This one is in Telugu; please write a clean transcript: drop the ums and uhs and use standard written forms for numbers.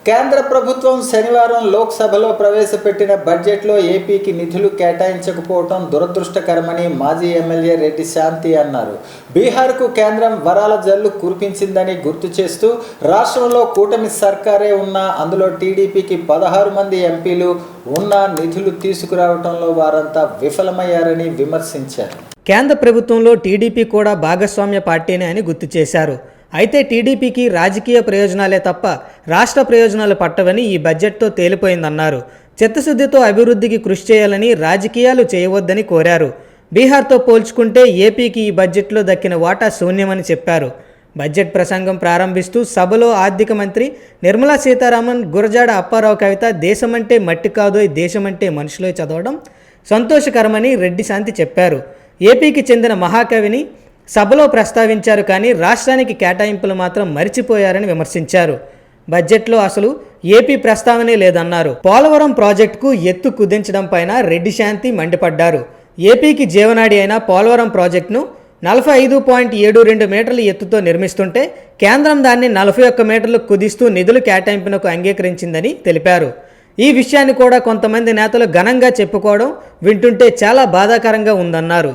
కేంద్ర ప్రభుత్వం శనివారం లోక్సభలో ప్రవేశపెట్టిన బడ్జెట్లో ఏపీకి నిధులు కేటాయించకపోవడం దురదృష్టకరమని మాజీ ఎమ్మెల్యే రెడ్డి శాంతి అన్నారు. బీహార్కు కేంద్రం వరాల జల్లు కురిపించిందని గుర్తు చేస్తూ రాష్ట్రంలో కూటమి సర్కారే ఉన్నా అందులో టీడీపీకి 16 మంది ఎంపీలు ఉన్నా నిధులు తీసుకురావడంలో వారంతా విఫలమయ్యారని విమర్శించారు. కేంద్ర ప్రభుత్వంలో టీడీపీ కూడా భాగస్వామ్య పార్టీనే అని గుర్తు చేశారు. అయితే టీడీపీకి రాజకీయ ప్రయోజనాలే తప్ప రాష్ట్ర ప్రయోజనాలు పట్టవని ఈ బడ్జెట్తో తేలిపోయిందన్నారు. చిత్తశుద్ధితో అభివృద్ధికి కృషి చేయాలని, రాజకీయాలు చేయవద్దని కోరారు. బీహార్తో పోల్చుకుంటే ఏపీకి ఈ బడ్జెట్లో దక్కిన వాటా శూన్యమని చెప్పారు. బడ్జెట్ ప్రసంగం ప్రారంభిస్తూ సభలో ఆర్థిక మంత్రి నిర్మలా సీతారామన్, గురజాడ అప్పారావు కవిత దేశమంటే మట్టి కాదోయ్ దేశమంటే మనుషులో చదవడం సంతోషకరమని రెడ్డి శాంతి చెప్పారు. ఏపీకి చెందిన మహాకవిని సభలో ప్రస్తావించారు, కానీ రాష్ట్రానికి కేటాయింపులు మాత్రం మరిచిపోయారని విమర్శించారు. బడ్జెట్లో అసలు ఏపీ ప్రస్తావనే లేదన్నారు. పోలవరం ప్రాజెక్టుకు ఎత్తు కుదించడం పైన రెడ్డి శాంతి మండిపడ్డారు. ఏపీకి జీవనాడి అయిన పోలవరం ప్రాజెక్టును 45.72 మీటర్ల ఎత్తుతో నిర్మిస్తుంటే కేంద్రం దాన్ని 41 మీటర్లు కుదిస్తూ నిధులు కేటాయింపునకు అంగీకరించిందని తెలిపారు. ఈ విషయాన్ని కూడా కొంతమంది నేతలు ఘనంగా చెప్పుకోవడం వింటుంటే చాలా బాధాకరంగా ఉందన్నారు.